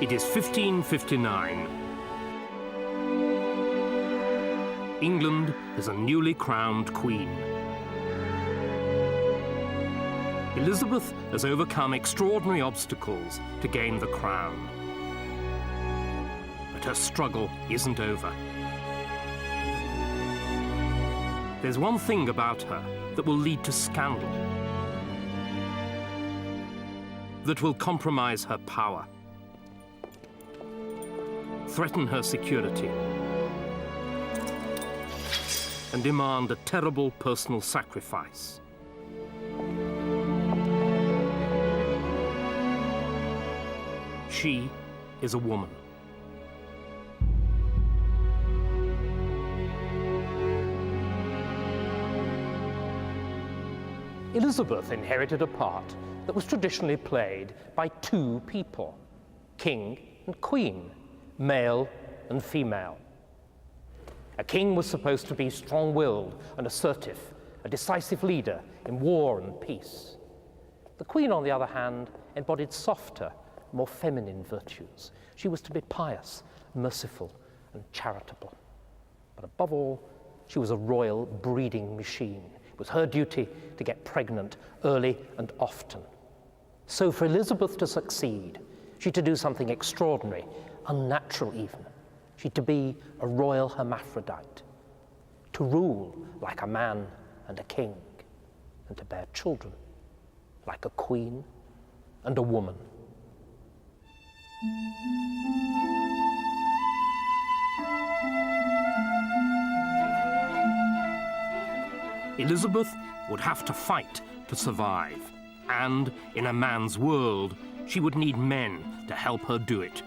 It is 1559. England has a newly crowned queen. Elizabeth has overcome extraordinary obstacles to gain the crown. But her struggle isn't over. There's one thing about her that will lead to scandal, that will compromise her power, threaten her security, and demand a terrible personal sacrifice. She is a woman. Elizabeth inherited a part that was traditionally played by two people, king and queen, male and female. A king was supposed to be strong-willed and assertive, a decisive leader in war and peace. The queen, on the other hand, embodied softer, more feminine virtues. She was to be pious, merciful, and charitable. But above all, she was a royal breeding machine. It was her duty to get pregnant early and often. So for Elizabeth to succeed, she had to do something extraordinary, unnatural even. She had to be a royal hermaphrodite, to rule like a man and a king, and to bear children like a queen and a woman. Elizabeth would have to fight to survive, and in a man's world, she would need men to help her do it.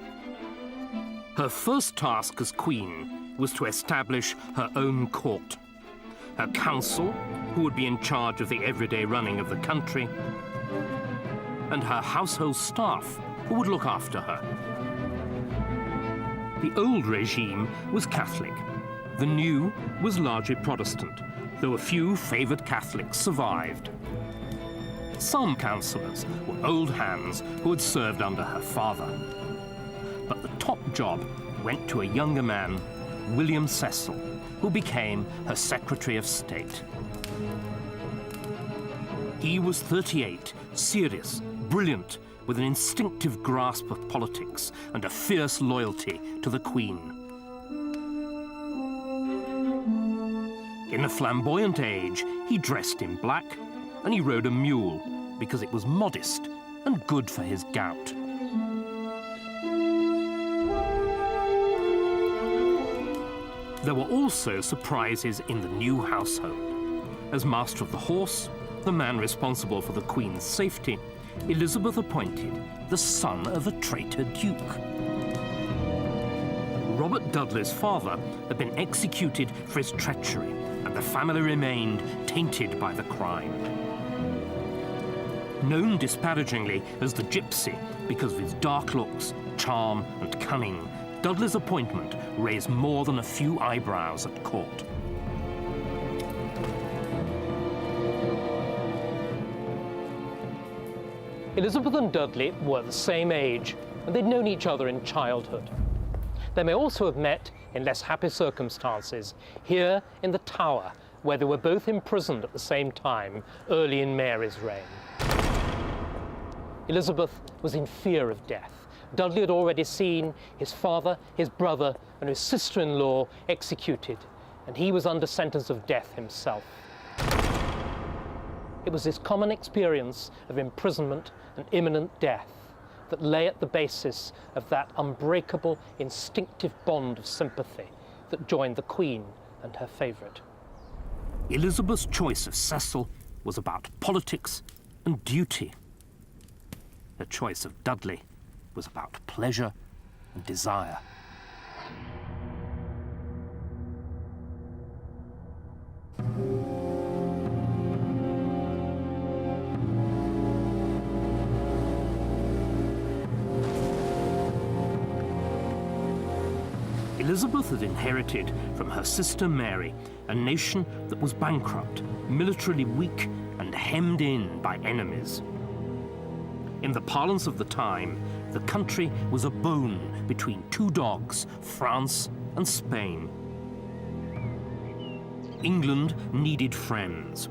Her first task as queen was to establish her own court, her council, who would be in charge of the everyday running of the country, and her household staff, who would look after her. The old regime was Catholic. The new was largely Protestant, though a few favoured Catholics survived. Some councillors were old hands who had served under her father. But the top job went to a younger man, William Cecil, who became her Secretary of State. He was 38, serious, brilliant, with an instinctive grasp of politics and a fierce loyalty to the Queen. In the flamboyant age, he dressed in black, and he rode a mule because it was modest and good for his gout. There were also surprises in the new household. As master of the horse, the man responsible for the Queen's safety, Elizabeth appointed the son of a traitor duke. Robert Dudley's father had been executed for his treachery, and the family remained tainted by the crime. Known disparagingly as the Gypsy because of his dark looks, charm, and cunning, Dudley's appointment raised more than a few eyebrows at court. Elizabeth and Dudley were the same age, and they'd known each other in childhood. They may also have met in less happy circumstances, here in the Tower, where they were both imprisoned at the same time, early in Mary's reign. Elizabeth was in fear of death. Dudley had already seen his father, his brother, and his sister-in-law executed, and he was under sentence of death himself. It was this common experience of imprisonment and imminent death that lay at the basis of that unbreakable, instinctive bond of sympathy that joined the Queen and her favourite. Elizabeth's choice of Cecil was about politics and duty. Her choice of Dudley was about pleasure and desire. Elizabeth had inherited from her sister Mary a nation that was bankrupt, militarily weak, and hemmed in by enemies. In the parlance of the time, The country was a bone between two dogs, France and Spain. England needed friends.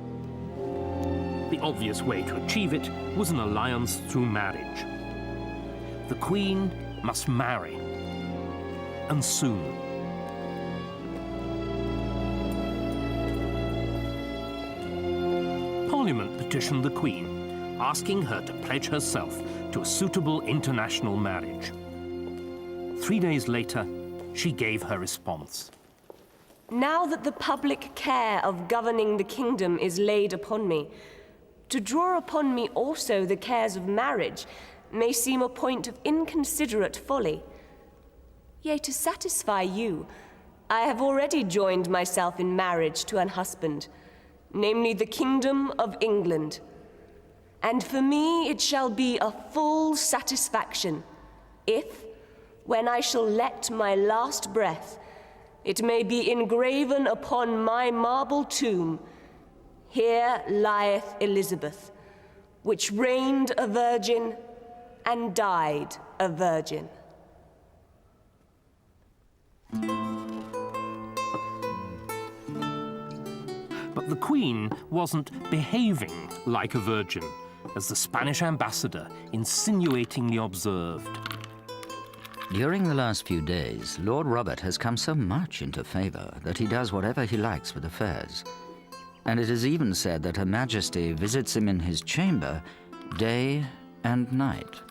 The obvious way to achieve it was an alliance through marriage. The Queen must marry, and soon. Parliament petitioned the Queen, asking her to pledge herself to a suitable international marriage. 3 days later, she gave her response. Now that the public care of governing the kingdom is laid upon me, to draw upon me also the cares of marriage may seem a point of inconsiderate folly. Yea, to satisfy you, I have already joined myself in marriage to an husband, namely the kingdom of England. And for me it shall be a full satisfaction, if, when I shall let my last breath, it may be engraven upon my marble tomb, "Here lieth Elizabeth, which reigned a virgin and died a virgin." But the Queen wasn't behaving like a virgin, as the Spanish ambassador insinuatingly observed. During the last few days, Lord Robert has come so much into favor that he does whatever he likes with affairs. And it is even said that Her Majesty visits him in his chamber day and night.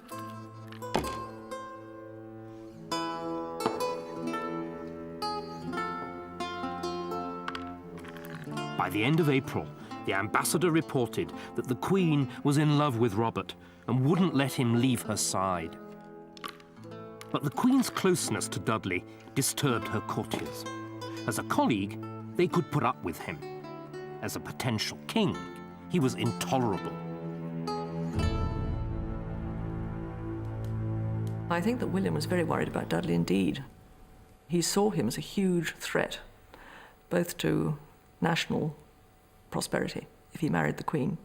By the end of April, the ambassador reported that the Queen was in love with Robert and wouldn't let him leave her side. But the Queen's closeness to Dudley disturbed her courtiers. As a colleague, they could put up with him. As a potential king, he was intolerable. I think that William was very worried about Dudley indeed. He saw him as a huge threat, both to national prosperity, if he married the Queen,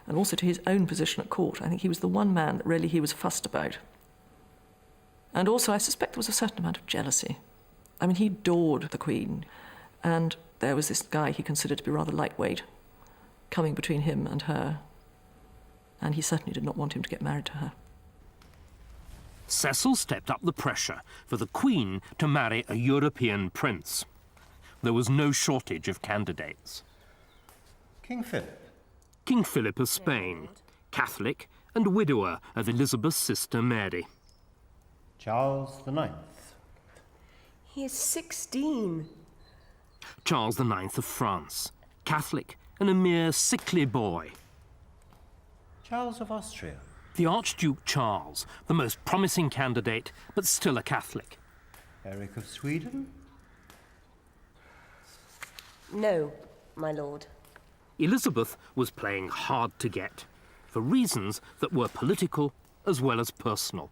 and also to his own position at court. I think he was the one man that really he was fussed about. And also, I suspect there was a certain amount of jealousy. I mean, he adored the Queen, and there was this guy he considered to be rather lightweight coming between him and her, and he certainly did not want him to get married to her. Cecil stepped up the pressure for the Queen to marry a European prince. There was no shortage of candidates. King Philip. King Philip of Spain, Catholic and widower of Elizabeth's sister Mary. Charles IX. He is 16. Charles IX of France, Catholic and a mere sickly boy. Charles of Austria. The Archduke Charles, the most promising candidate, but still a Catholic. Eric of Sweden. No, my lord. Elizabeth was playing hard to get, for reasons that were political as well as personal.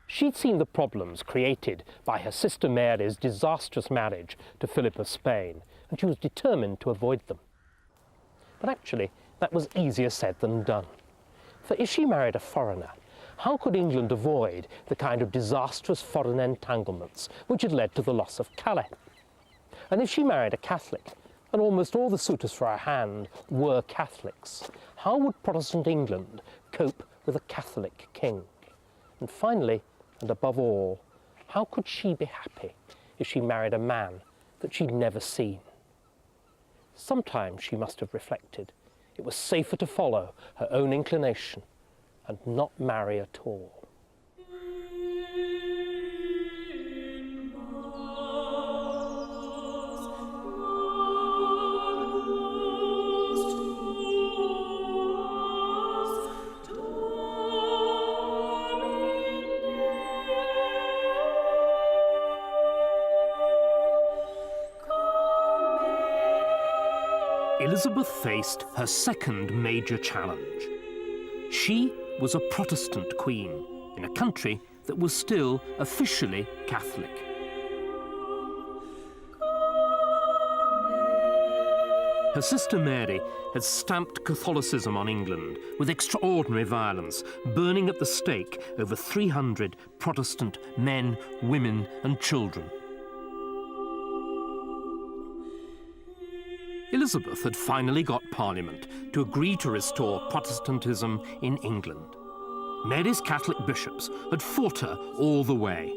She'd seen the problems created by her sister Mary's disastrous marriage to Philip of Spain, and she was determined to avoid them. But actually, that was easier said than done. For if she married a foreigner, how could England avoid the kind of disastrous foreign entanglements which had led to the loss of Calais? And if she married a Catholic, and almost all the suitors for her hand were Catholics, how would Protestant England cope with a Catholic king? And finally, and above all, how could she be happy if she married a man that she'd never seen? Sometimes she must have reflected it was safer to follow her own inclination and not marry at all. Elizabeth faced her second major challenge. She was a Protestant queen in a country that was still officially Catholic. Her sister Mary had stamped Catholicism on England with extraordinary violence, burning at the stake over 300 Protestant men, women, and children. Elizabeth had finally got Parliament to agree to restore Protestantism in England. Mary's Catholic bishops had fought her all the way,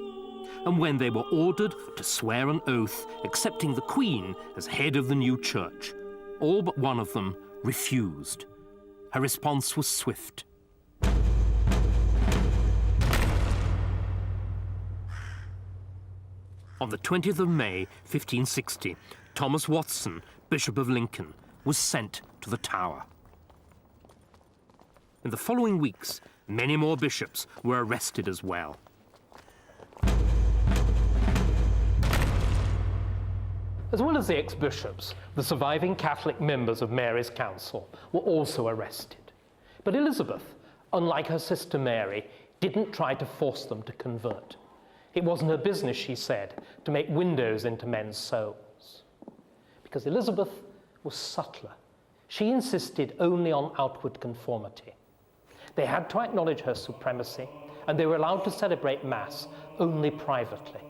and when they were ordered to swear an oath accepting the Queen as head of the new church, all but one of them refused. Her response was swift. On the 20th of May, 1560, Thomas Watson, Bishop of Lincoln, was sent to the Tower. In the following weeks, many more bishops were arrested as well. As well as the ex-bishops, the surviving Catholic members of Mary's council were also arrested. But Elizabeth, unlike her sister Mary, didn't try to force them to convert. It wasn't her business, she said, to make windows into men's souls. Because Elizabeth was subtler. She insisted only on outward conformity. They had to acknowledge her supremacy, and they were allowed to celebrate Mass only privately.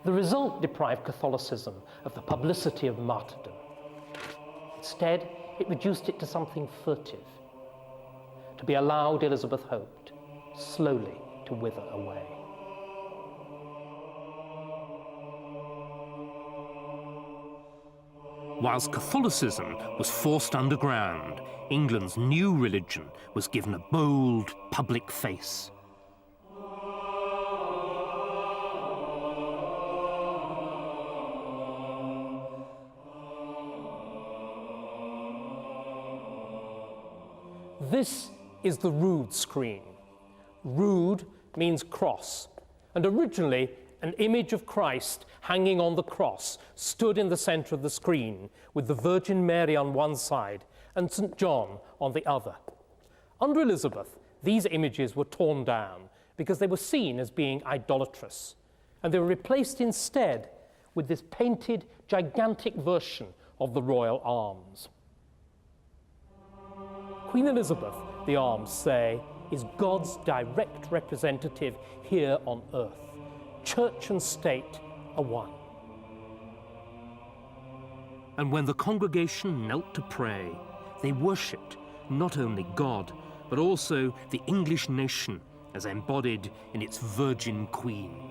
The result deprived Catholicism of the publicity of martyrdom. Instead, it reduced it to something furtive, to be allowed, Elizabeth hoped, slowly to wither away. Whilst Catholicism was forced underground, England's new religion was given a bold public face. This is the rood screen. Rood means cross, and originally an image of Christ hanging on the cross stood in the center of the screen with the Virgin Mary on one side and St. John on the other. Under Elizabeth, these images were torn down because they were seen as being idolatrous, and they were replaced instead with this painted, gigantic version of the royal arms. Queen Elizabeth, the arms say, is God's direct representative here on earth. Church and state are one. And when the congregation knelt to pray, they worshipped not only God, but also the English nation as embodied in its Virgin Queen.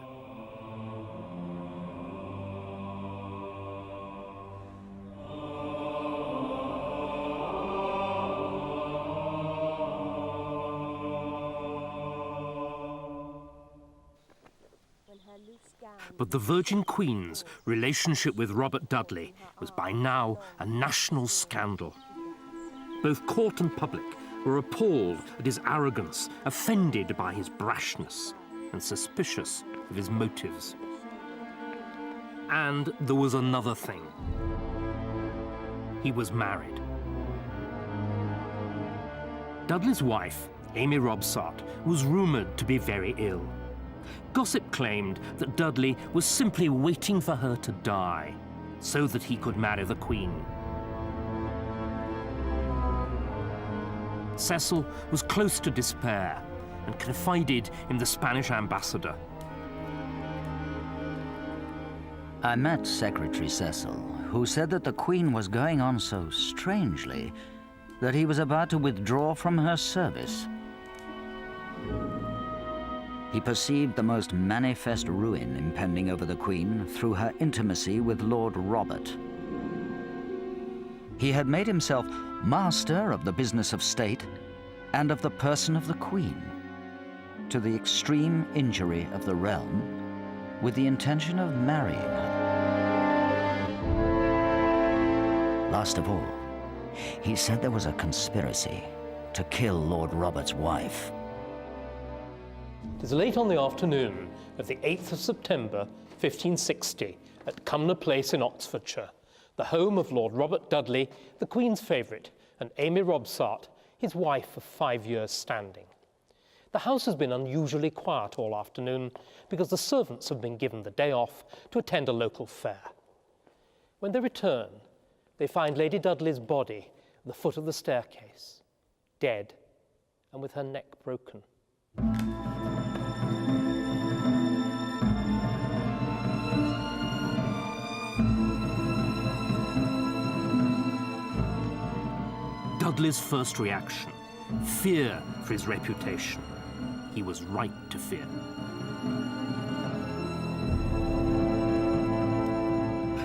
But the Virgin Queen's relationship with Robert Dudley was by now a national scandal. Both court and public were appalled at his arrogance, offended by his brashness, and suspicious of his motives. And there was another thing. He was married. Dudley's wife, Amy Robsart, was rumoured to be very ill. Gossip claimed that Dudley was simply waiting for her to die so that he could marry the Queen. Cecil was close to despair and confided in the Spanish ambassador. I met Secretary Cecil, who said that the Queen was going on so strangely that he was about to withdraw from her service. He perceived the most manifest ruin impending over the Queen through her intimacy with Lord Robert. He had made himself master of the business of state and of the person of the Queen, to the extreme injury of the realm, with the intention of marrying her. Last of all, he said there was a conspiracy to kill Lord Robert's wife. It is late on the afternoon of the 8th of September, 1560, at Cumnor Place in Oxfordshire, the home of Lord Robert Dudley, the Queen's favourite, and Amy Robsart, his wife of 5 years' standing. The house has been unusually quiet all afternoon because the servants have been given the day off to attend a local fair. When they return, they find Lady Dudley's body at the foot of the staircase, dead and with her neck broken. Dudley's first reaction, fear for his reputation. He was right to fear.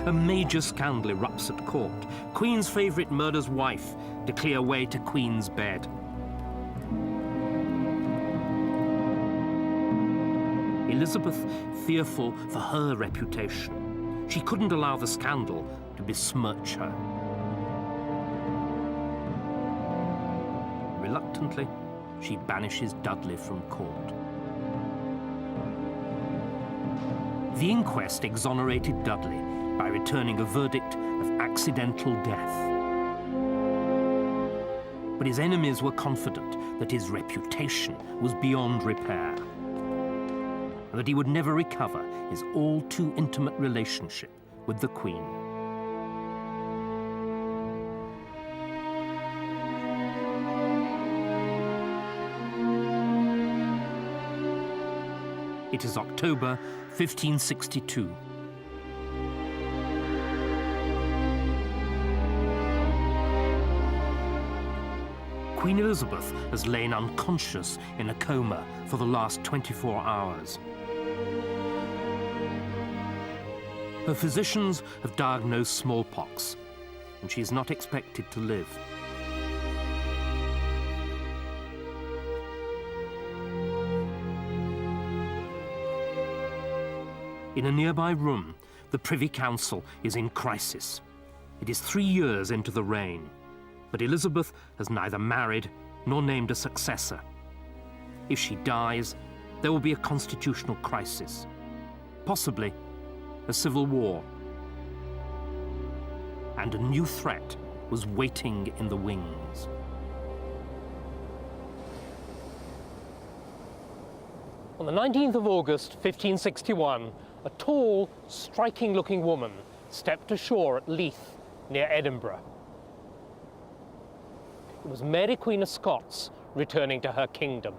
A major scandal erupts at court. Queen's favourite murder's wife to clear way to Queen's bed. Elizabeth, fearful for her reputation. She couldn't allow the scandal to besmirch her. Reluctantly, she banishes Dudley from court. The inquest exonerated Dudley by returning a verdict of accidental death. But his enemies were confident that his reputation was beyond repair, and that he would never recover his all-too intimate relationship with the Queen. It is October 1562. Queen Elizabeth has lain unconscious in a coma for the last 24 hours. Her physicians have diagnosed smallpox, and she is not expected to live. In a nearby room, the Privy Council is in crisis. It is 3 years into the reign, but Elizabeth has neither married nor named a successor. If she dies, there will be a constitutional crisis, possibly a civil war. And a new threat was waiting in the wings. On the 19th of August, 1561, a tall, striking-looking woman stepped ashore at Leith, near Edinburgh. It was Mary, Queen of Scots, returning to her kingdom.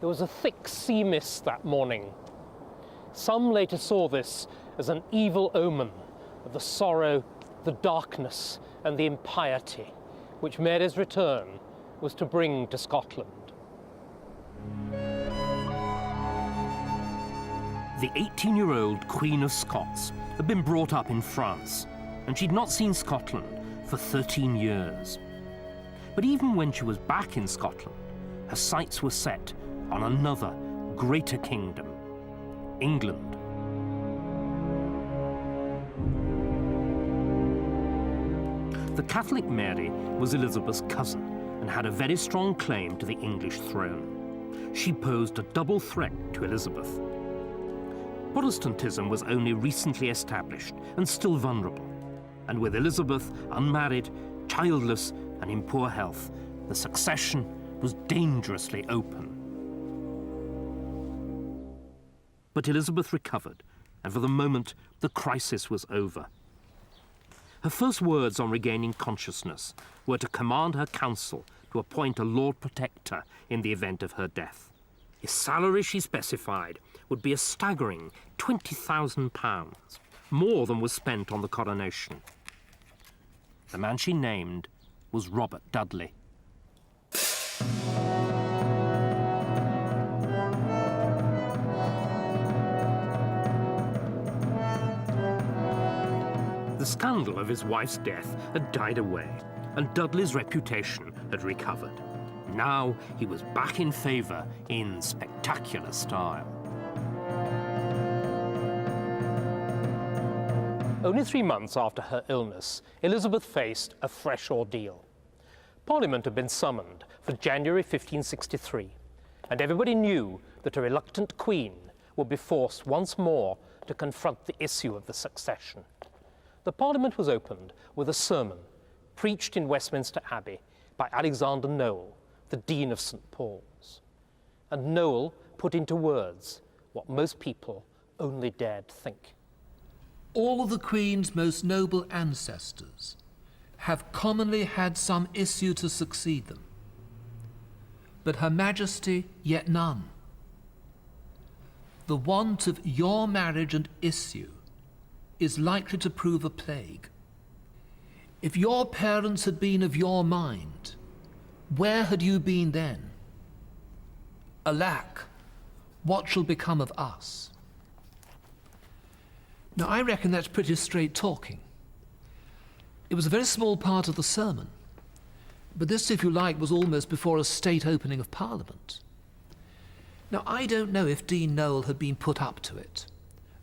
There was a thick sea mist that morning. Some later saw this as an evil omen of the sorrow, the darkness, and the impiety which Mary's return was to bring to Scotland. The 18-year-old Queen of Scots had been brought up in France, and she'd not seen Scotland for 13 years. But even when she was back in Scotland, her sights were set on another, greater kingdom, England. The Catholic Mary was Elizabeth's cousin and had a very strong claim to the English throne. She posed a double threat to Elizabeth. Protestantism was only recently established and still vulnerable, and with Elizabeth unmarried, childless, and in poor health, the succession was dangerously open. But Elizabeth recovered, and for the moment, the crisis was over. Her first words on regaining consciousness were to command her council to appoint a Lord Protector in the event of her death. His salary, she specified, would be a staggering £20,000, more than was spent on the coronation. The man she named was Robert Dudley. The scandal of his wife's death had died away, and Dudley's reputation had recovered. Now he was back in favour in spectacular style. Only 3 months after her illness, Elizabeth faced a fresh ordeal. Parliament had been summoned for January 1563, and everybody knew that a reluctant queen would be forced once more to confront the issue of the succession. The Parliament was opened with a sermon preached in Westminster Abbey by Alexander Noel, the Dean of St. Paul's. And Noel put into words what most people only dared think. all the Queen's most noble ancestors have commonly had some issue to succeed them, but Her Majesty yet none. The want of your marriage and issue is likely to prove a plague. If your parents had been of your mind, where had you been then? Alack, what shall become of us? Now, I reckon that's pretty straight talking. It was a very small part of the sermon, but this, if you like, was almost before a state opening of Parliament. Now, I don't know if Dean Noel had been put up to it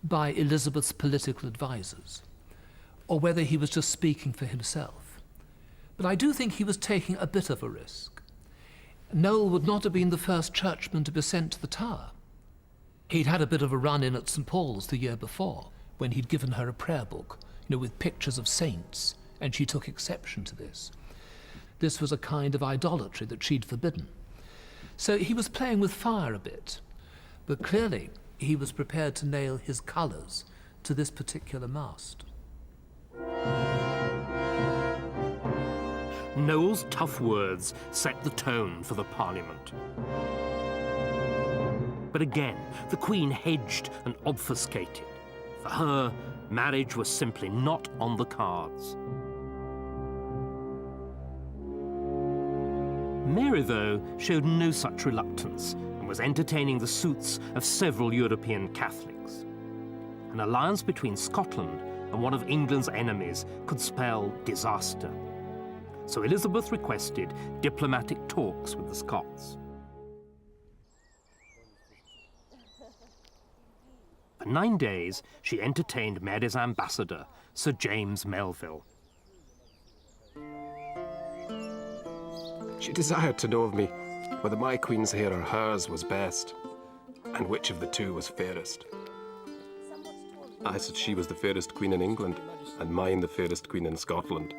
by Elizabeth's political advisers, or whether he was just speaking for himself. But I do think he was taking a bit of a risk. Noel would not have been the first churchman to be sent to the Tower. He'd had a bit of a run-in at St. Paul's the year before, when he'd given her a prayer book, with pictures of saints, and she took exception to this. This was a kind of idolatry that she'd forbidden. So he was playing with fire a bit, but clearly he was prepared to nail his colours to this particular mast. Noel's tough words set the tone for the Parliament. But again, the Queen hedged and obfuscated. For her, marriage was simply not on the cards. Mary, though, showed no such reluctance and was entertaining the suits of several European Catholics. An alliance between Scotland and one of England's enemies could spell disaster. So Elizabeth requested diplomatic talks with the Scots. For 9 days, she entertained Mary's ambassador, Sir James Melville. She desired to know of me whether my queen's hair or hers was best, and which of the two was fairest. I said she was the fairest queen in England, and mine the fairest queen in Scotland.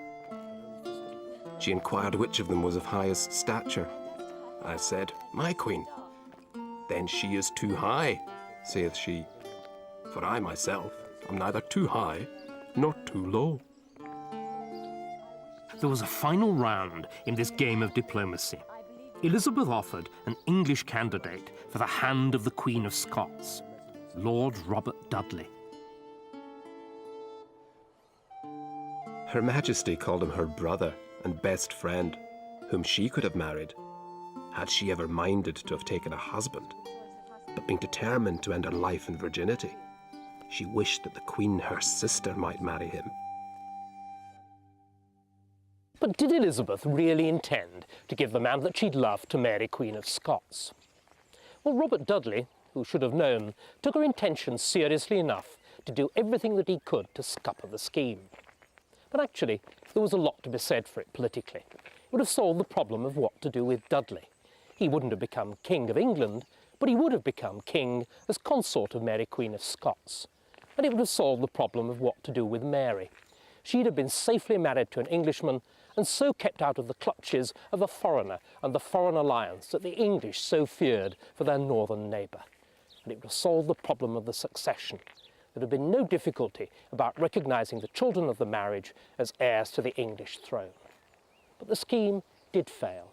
She inquired which of them was of highest stature. I said, my queen. Then she is too high, saith she. For I myself am neither too high nor too low. There was a final round in this game of diplomacy. Elizabeth offered an English candidate for the hand of the Queen of Scots, Lord Robert Dudley. Her Majesty called him her brother and best friend, whom she could have married, had she ever minded to have taken a husband. But being determined to end her life in virginity, she wished that the Queen, her sister, might marry him. But did Elizabeth really intend to give the man that she'd loved to Mary, Queen of Scots? Well, Robert Dudley, who should have known, took her intentions seriously enough to do everything that he could to scupper the scheme. But actually, there was a lot to be said for it politically. It would have solved the problem of what to do with Dudley. He wouldn't have become King of England, but he would have become king as consort of Mary, Queen of Scots. And it would have solved the problem of what to do with Mary. She'd have been safely married to an Englishman and so kept out of the clutches of a foreigner and the foreign alliance that the English so feared for their northern neighbour. And it would have solved the problem of the succession. There would have been no difficulty about recognising the children of the marriage as heirs to the English throne. But the scheme did fail,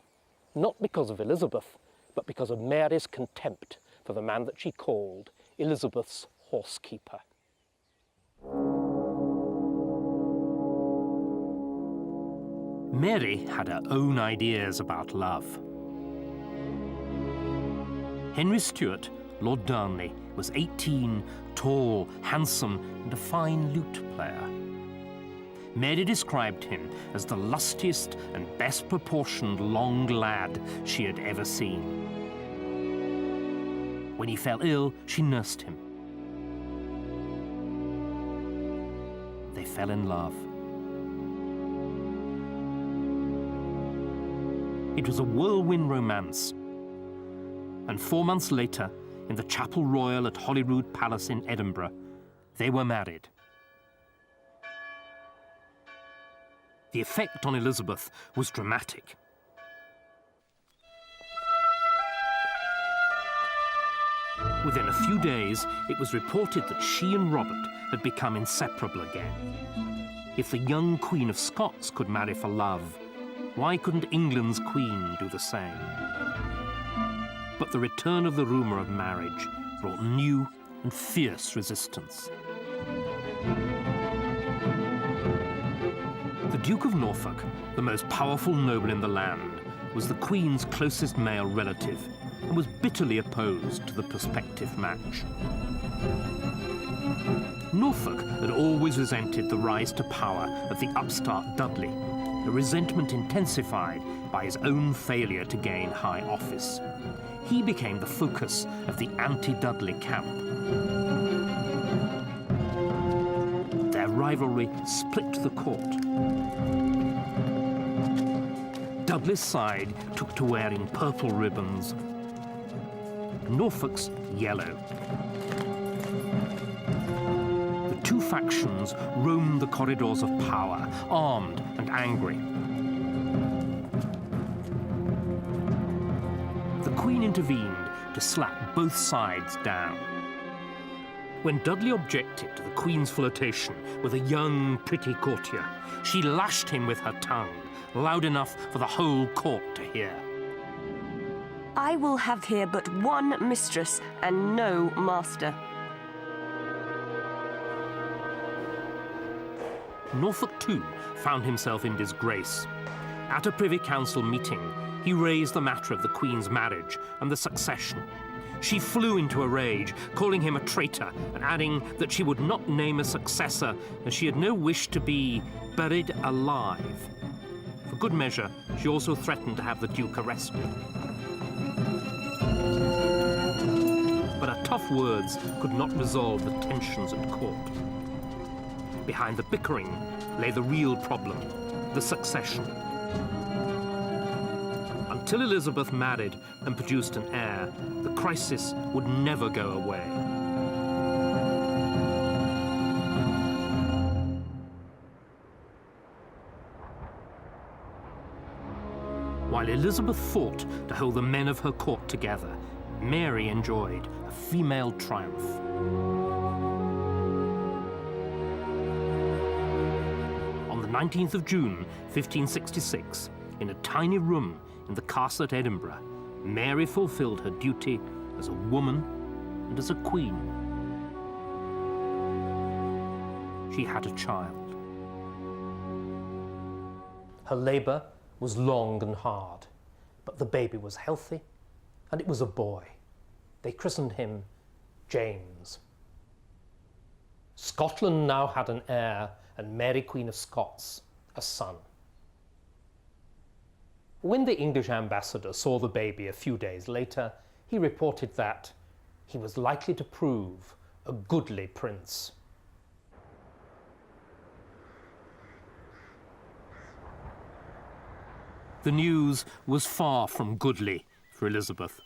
not because of Elizabeth, but because of Mary's contempt for the man that she called Elizabeth's horsekeeper. Mary had her own ideas about love. Henry Stuart, Lord Darnley, was 18, tall, handsome, and a fine lute player. Mary described him as the lustiest and best proportioned long lad she had ever seen. When he fell ill, she nursed him. They fell in love. It was a whirlwind romance. And 4 months later, in the Chapel Royal at Holyrood Palace in Edinburgh, they were married. The effect on Elizabeth was dramatic. Within a few days, it was reported that she and Robert had become inseparable again. If the young Queen of Scots could marry for love, why couldn't England's Queen do the same? But the return of the rumour of marriage brought new and fierce resistance. The Duke of Norfolk, the most powerful noble in the land, was the Queen's closest male relative and was bitterly opposed to the prospective match. Norfolk had always resented the rise to power of the upstart Dudley, a resentment intensified by his own failure to gain high office. He became the focus of the anti-Dudley camp. Their rivalry split the court. Dudley's side took to wearing purple ribbons, Norfolk's yellow. The two factions roamed the corridors of power, armed and angry. The Queen intervened to slap both sides down. When Dudley objected to the Queen's flirtation with a young, pretty courtier, she lashed him with her tongue, loud enough for the whole court to hear. I will have here but one mistress and no master. Norfolk, too, found himself in disgrace. At a Privy Council meeting, he raised the matter of the Queen's marriage and the succession. She flew into a rage, calling him a traitor and adding that she would not name a successor as she had no wish to be buried alive. For good measure, she also threatened to have the Duke arrested. But her tough words could not resolve the tensions at court. Behind the bickering lay the real problem, the succession. Until Elizabeth married and produced an heir, the crisis would never go away. While Elizabeth fought to hold the men of her court together, Mary enjoyed a female triumph. On the 19th of June, 1566, in a tiny room in the castle at Edinburgh, Mary fulfilled her duty as a woman and as a queen. She had a child. Her labour was long and hard, but the baby was healthy, and it was a boy. They christened him James. Scotland now had an heir, and Mary, Queen of Scots, a son. When the English ambassador saw the baby a few days later, he reported that he was likely to prove a goodly prince. The news was far from goodly for Elizabeth.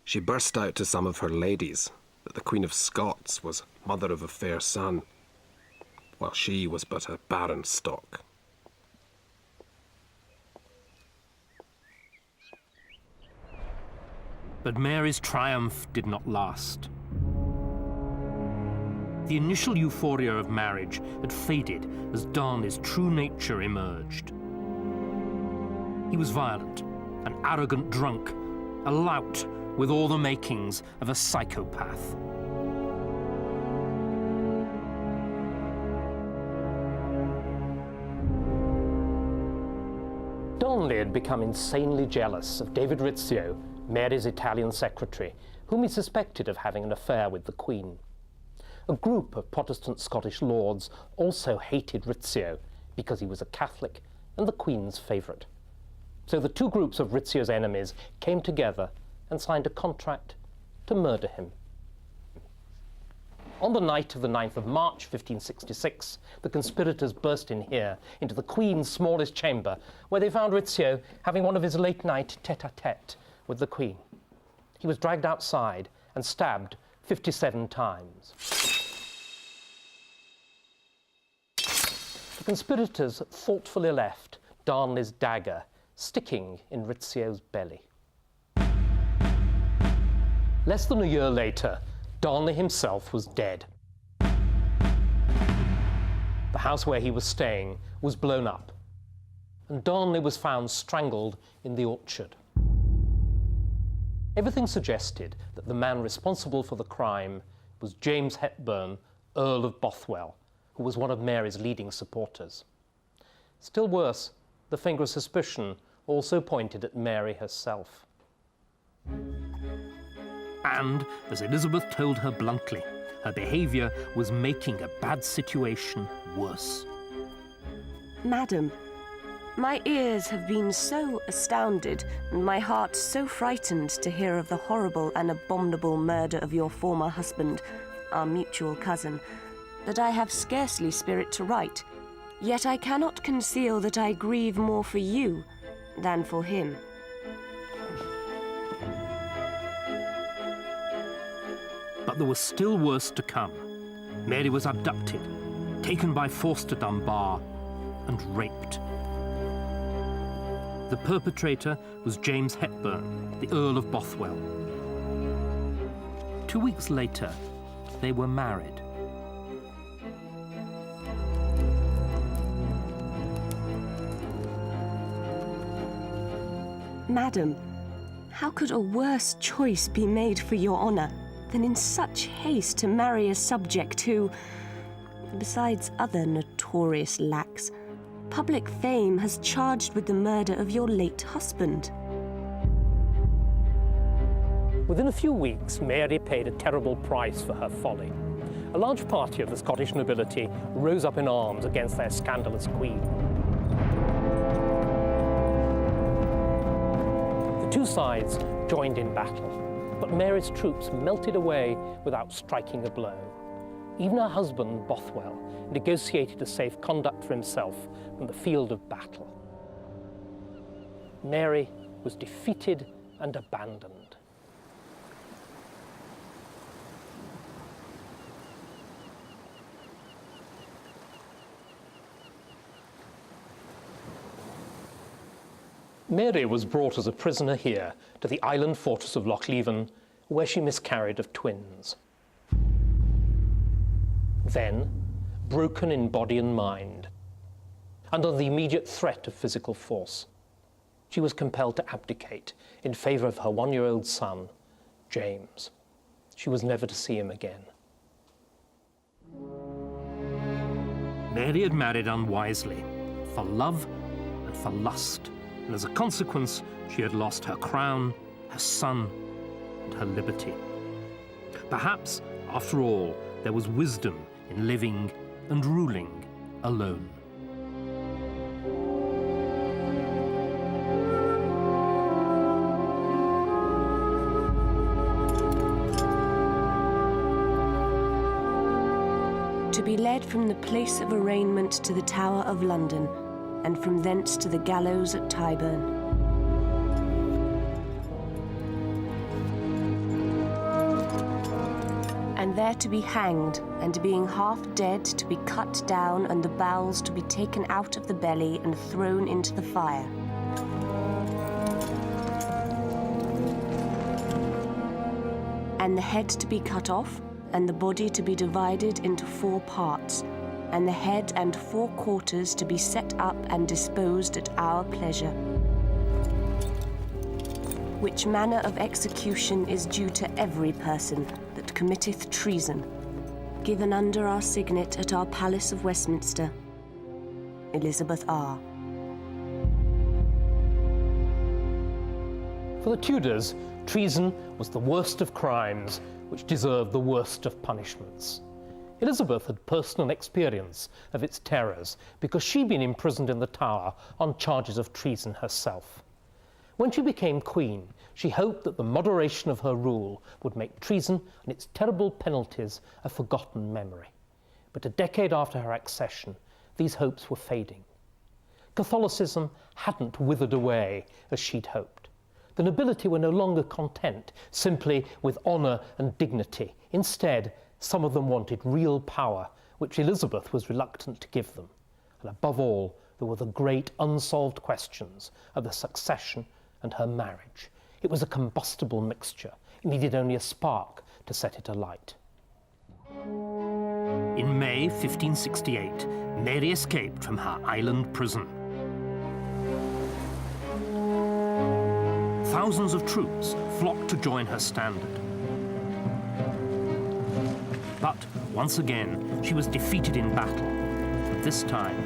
She burst out to some of her ladies that the Queen of Scots was mother of a fair son, while she was but a barren stock. But Mary's triumph did not last. The initial euphoria of marriage had faded as Darnley's true nature emerged. He was violent, an arrogant drunk, a lout with all the makings of a psychopath. Darnley had become insanely jealous of David Rizzio, Mary's Italian secretary, whom he suspected of having an affair with the Queen. A group of Protestant Scottish lords also hated Rizzio because he was a Catholic and the Queen's favourite. So the two groups of Rizzio's enemies came together and signed a contract to murder him. On the night of the 9th of March, 1566, the conspirators burst in here into the Queen's smallest chamber, where they found Rizzio having one of his late-night tête-à-tête with the Queen. He was dragged outside and stabbed 57 times. The conspirators thoughtfully left Darnley's dagger sticking in Rizzio's belly. Less than a year later, Darnley himself was dead. The house where he was staying was blown up, and Darnley was found strangled in the orchard. Everything suggested that the man responsible for the crime was James Hepburn, Earl of Bothwell, who was one of Mary's leading supporters. Still worse, the finger of suspicion also pointed at Mary herself. And, as Elizabeth told her bluntly, her behaviour was making a bad situation worse. Madam, my ears have been so astounded, and my heart so frightened to hear of the horrible and abominable murder of your former husband, our mutual cousin, that I have scarcely spirit to write. Yet I cannot conceal that I grieve more for you than for him. But there was still worse to come. Mary was abducted, taken by force to Dunbar, and raped. The perpetrator was James Hepburn, the Earl of Bothwell. 2 weeks later, they were married. Madam, how could a worse choice be made for your honour than in such haste to marry a subject who, besides other notorious lacks, public fame has charged with the murder of your late husband? Within a few weeks, Mary paid a terrible price for her folly. A large party of the Scottish nobility rose up in arms against their scandalous queen. The two sides joined in battle, but Mary's troops melted away without striking a blow. Even her husband, Bothwell, negotiated a safe conduct for himself from the field of battle. Mary was defeated and abandoned. Mary was brought as a prisoner here to the island fortress of Lochleven, where she miscarried of twins. Then, broken in body and mind, and under the immediate threat of physical force, she was compelled to abdicate in favour of her one-year-old son, James. She was never to see him again. Mary had married unwisely, for love and for lust, and as a consequence, she had lost her crown, her son, and her liberty. Perhaps, after all, there was wisdom in living and ruling alone. To be led from the place of arraignment to the Tower of London, and from thence to the gallows at Tyburn. And there to be hanged, and being half dead, to be cut down, and the bowels to be taken out of the belly and thrown into the fire. And the head to be cut off, and the body to be divided into 4 parts, and the head and 4 quarters to be set up and disposed at our pleasure. Which manner of execution is due to every person that committeth treason, given under our signet at our Palace of Westminster, Elizabeth R. For the Tudors, treason was the worst of crimes, which deserved the worst of punishments. Elizabeth had personal experience of its terrors because she'd been imprisoned in the Tower on charges of treason herself. When she became queen, she hoped that the moderation of her rule would make treason and its terrible penalties a forgotten memory. But a decade after her accession, these hopes were fading. Catholicism hadn't withered away as she'd hoped. The nobility were no longer content simply with honour and dignity. Instead, some of them wanted real power, which Elizabeth was reluctant to give them. And above all, there were the great unsolved questions of the succession and her marriage. It was a combustible mixture. needed only a spark to set it alight. In May 1568, Mary escaped from her island prison. Thousands of troops flocked to join her standard. But once again, she was defeated in battle. And this time,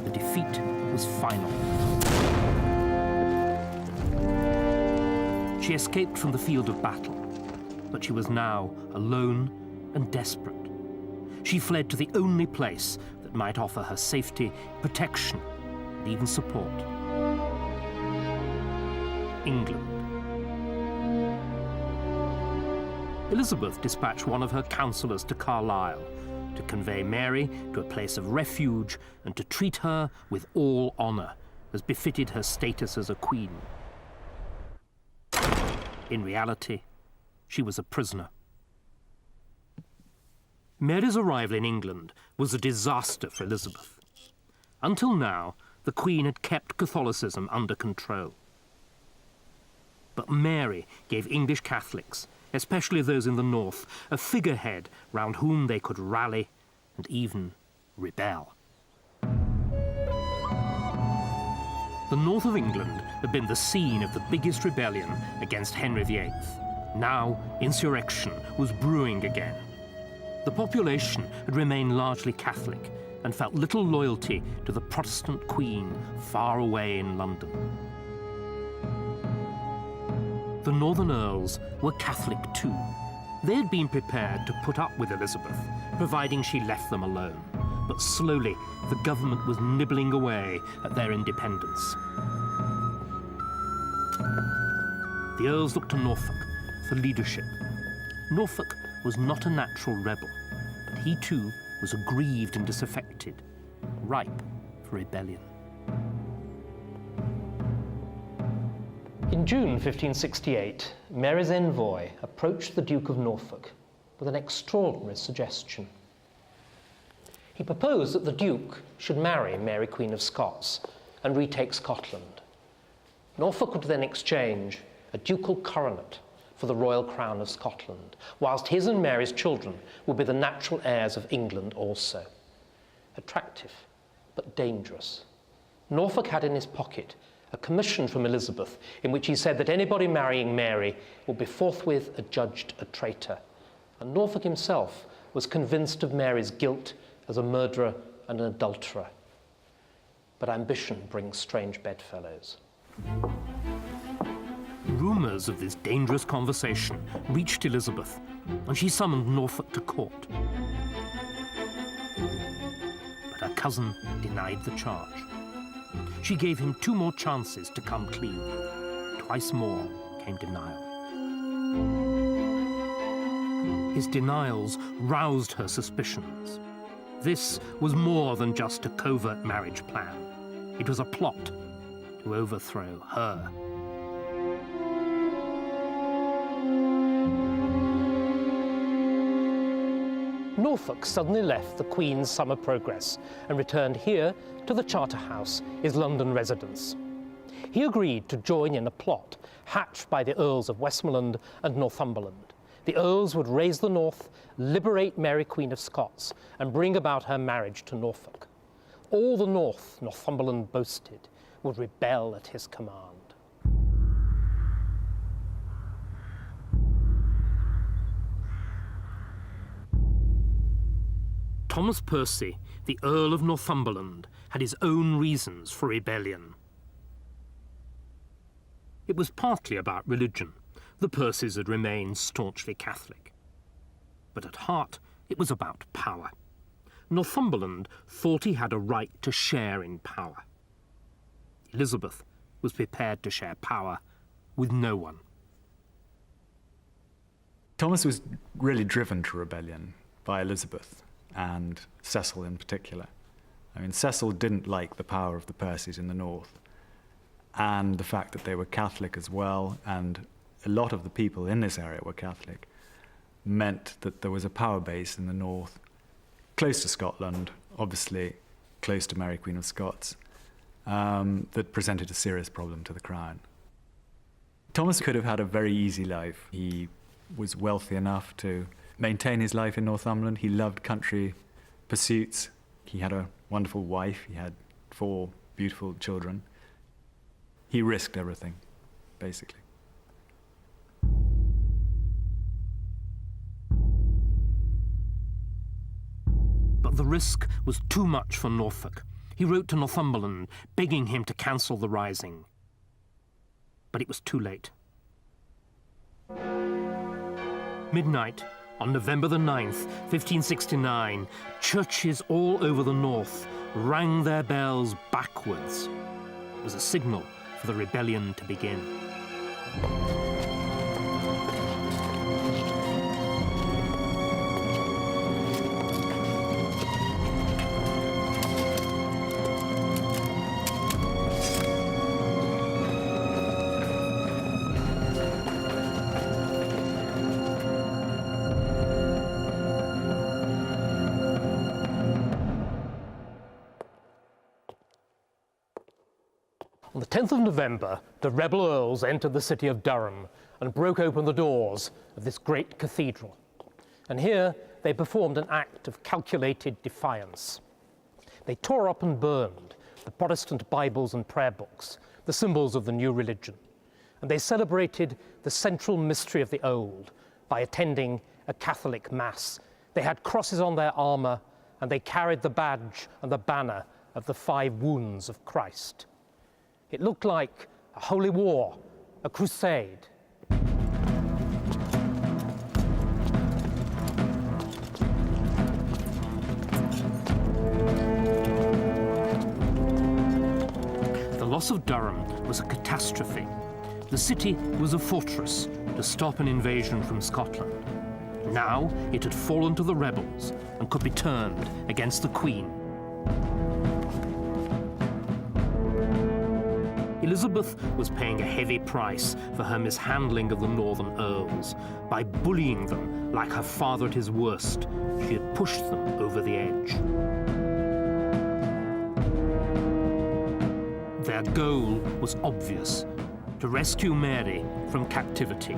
the defeat was final. She escaped from the field of battle, but she was now alone and desperate. She fled to the only place that might offer her safety, protection, and even support. England. Elizabeth dispatched one of her counsellors to Carlisle to convey Mary to a place of refuge and to treat her with all honour, as befitted her status as a queen. In reality, she was a prisoner. Mary's arrival in England was a disaster for Elizabeth. Until now, the Queen had kept Catholicism under control. But Mary gave English Catholics, especially those in the north, a figurehead round whom they could rally and even rebel. The north of England had been the scene of the biggest rebellion against Henry VIII. Now, insurrection was brewing again. The population had remained largely Catholic and felt little loyalty to the Protestant Queen far away in London. The Northern Earls were Catholic too. They had been prepared to put up with Elizabeth, providing she left them alone. But slowly, the government was nibbling away at their independence. The Earls looked to Norfolk for leadership. Norfolk was not a natural rebel, but he too was aggrieved and disaffected, ripe for rebellion. In June 1568, Mary's envoy approached the Duke of Norfolk with an extraordinary suggestion. He proposed that the Duke should marry Mary, Queen of Scots, and retake Scotland. Norfolk would then exchange a ducal coronet for the royal crown of Scotland, whilst his and Mary's children would be the natural heirs of England also. Attractive, but dangerous. Norfolk had in his pocket a commission from Elizabeth in which he said that anybody marrying Mary would be forthwith adjudged a traitor. And Norfolk himself was convinced of Mary's guilt as a murderer and an adulterer. But ambition brings strange bedfellows. Rumours of this dangerous conversation reached Elizabeth, and she summoned Norfolk to court. But her cousin denied the charge. She gave him 2 more chances to come clean. Twice more came denial. His denials roused her suspicions. This was more than just a covert marriage plan. It was a plot to overthrow her. Norfolk suddenly left the Queen's summer progress and returned here to the Charterhouse, his London residence. He agreed to join in a plot hatched by the Earls of Westmoreland and Northumberland. The Earls would raise the north, liberate Mary, Queen of Scots, and bring about her marriage to Norfolk. All the north Northumberland boasted would rebel at his command. Thomas Percy, the Earl of Northumberland, had his own reasons for rebellion. It was partly about religion. The Percys had remained staunchly Catholic. But at heart, it was about power. Northumberland thought he had a right to share in power. Elizabeth was prepared to share power with no one. Thomas was really driven to rebellion by Elizabeth, and Cecil in particular. I mean, Cecil didn't like the power of the Percys in the north, and the fact that they were Catholic as well, and a lot of the people in this area were Catholic, meant that there was a power base in the north, close to Scotland, obviously close to Mary, Queen of Scots, that presented a serious problem to the crown. Thomas could have had a very easy life. He was wealthy enough to maintain his life in Northumberland. He loved country pursuits. He had a wonderful wife. He had 4 beautiful children. He risked everything, basically. But the risk was too much for Norfolk. He wrote to Northumberland, begging him to cancel the rising. But it was too late. Midnight on November the 9th, 1569, churches all over the north rang their bells backwards. It was a signal for the rebellion to begin. On the 10th of November, the rebel earls entered the city of Durham and broke open the doors of this great cathedral. And here they performed an act of calculated defiance. They tore up and burned the Protestant Bibles and prayer books, the symbols of the new religion. And they celebrated the central mystery of the old by attending a Catholic mass. They had crosses on their armor, and they carried the badge and the banner of the 5 wounds of Christ. It looked like a holy war, a crusade. The loss of Durham was a catastrophe. The city was a fortress to stop an invasion from Scotland. Now it had fallen to the rebels and could be turned against the Queen. Elizabeth was paying a heavy price for her mishandling of the northern earls. By bullying them like her father at his worst, she had pushed them over the edge. Their goal was obvious: to rescue Mary from captivity.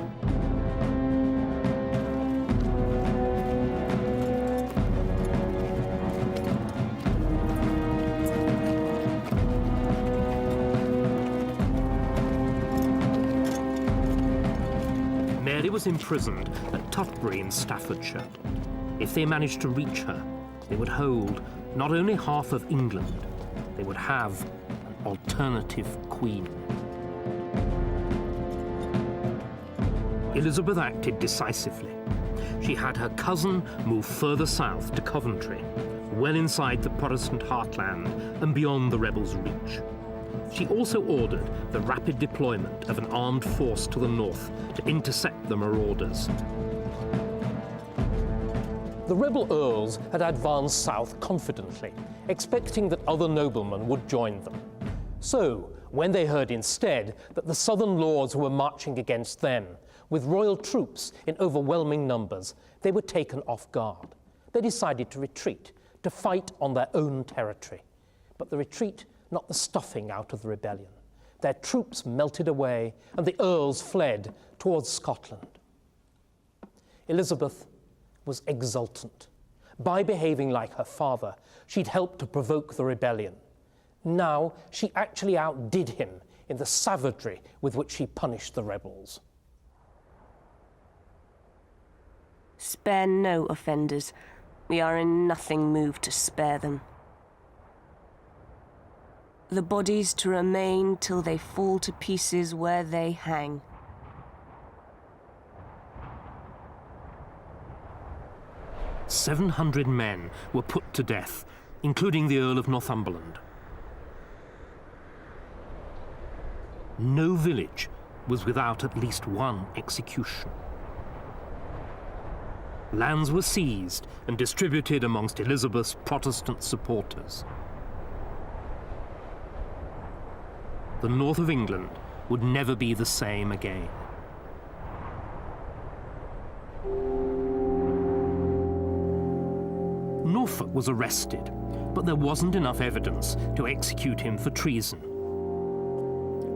Mary was imprisoned at Tutbury in Staffordshire. If they managed to reach her, they would hold not only half of England, they would have an alternative queen. Elizabeth acted decisively. She had her cousin move further south to Coventry, well inside the Protestant heartland and beyond the rebels' reach. She also ordered the rapid deployment of an armed force to the north to intercept the marauders. The rebel earls had advanced south confidently, expecting that other noblemen would join them. So, when they heard instead that the southern lords were marching against them, with royal troops in overwhelming numbers, they were taken off guard. They decided to retreat, to fight on their own territory. But the retreat not the stuffing out of the rebellion. Their troops melted away, and the earls fled towards Scotland. Elizabeth was exultant. By behaving like her father, she'd helped to provoke the rebellion. Now she actually outdid him in the savagery with which she punished the rebels. Spare no offenders. We are in nothing moved to spare them. The bodies to remain till they fall to pieces where they hang. "700 men were put to death, including the Earl of Northumberland. No village was without at least one execution. Lands were seized and distributed amongst Elizabeth's Protestant supporters. The north of England would never be the same again. Norfolk was arrested, but there wasn't enough evidence to execute him for treason.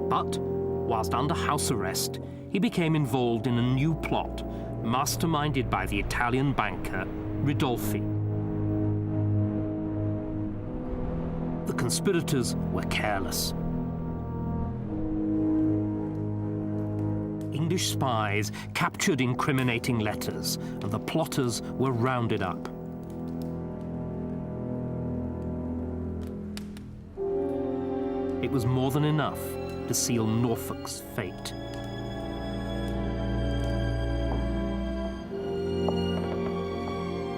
But, whilst under house arrest, he became involved in a new plot masterminded by the Italian banker Ridolfi. The conspirators were careless. English spies captured incriminating letters, and the plotters were rounded up. It was more than enough to seal Norfolk's fate.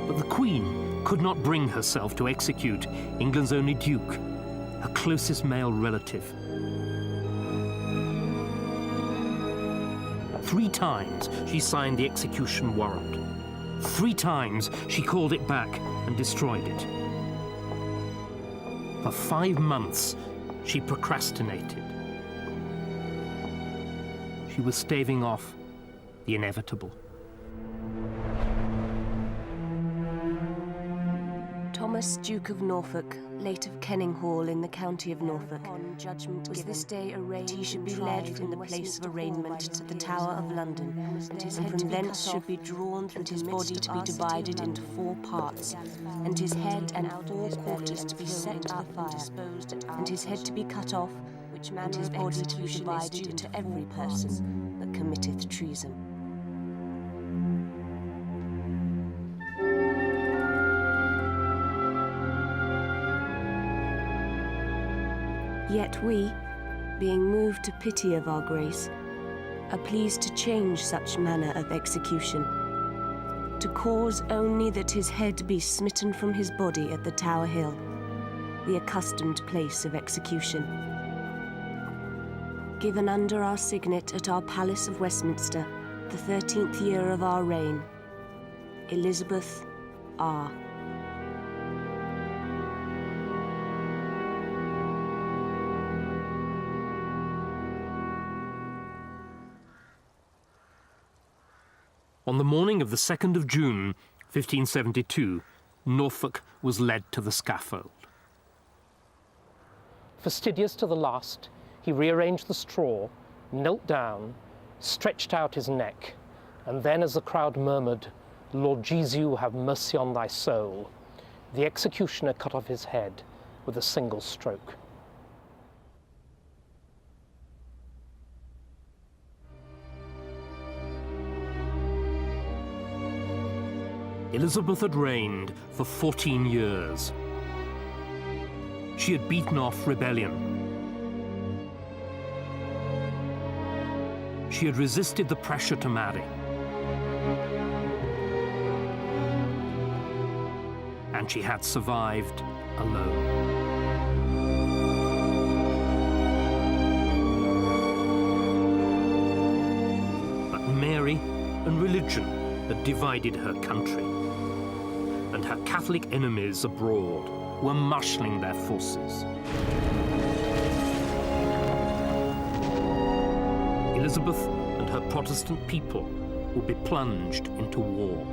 But the Queen could not bring herself to execute England's only duke, her closest male relative. 3 times she signed the execution warrant. 3 times she called it back and destroyed it. For 5 months, she procrastinated. She was staving off the inevitable. Thomas, Duke of Norfolk, late of Kenninghall in the county of Norfolk, was this day arraigned he should be led from the place of arraignment to the Tower of London, and from thence should be drawn and his body to be divided into 4 parts, and his head and 4 quarters to be set up and disposed, and his head to be cut off, and his body to be divided into every person that committeth treason. Yet we, being moved to pity of our grace, are pleased to change such manner of execution, to cause only that his head be smitten from his body at the Tower Hill, the accustomed place of execution. Given under our signet at our Palace of Westminster, the 13th year of our reign, Elizabeth R. On the morning of the 2nd of June, 1572, Norfolk was led to the scaffold. Fastidious to the last, he rearranged the straw, knelt down, stretched out his neck, and then as the crowd murmured, "Lord Jesu, have mercy on thy soul," the executioner cut off his head with a single stroke. Elizabeth had reigned for 14 years. She had beaten off rebellion. She had resisted the pressure to marry. And she had survived alone. But Mary and religion had divided her country, and her Catholic enemies abroad were marshalling their forces. Elizabeth and her Protestant people would be plunged into war.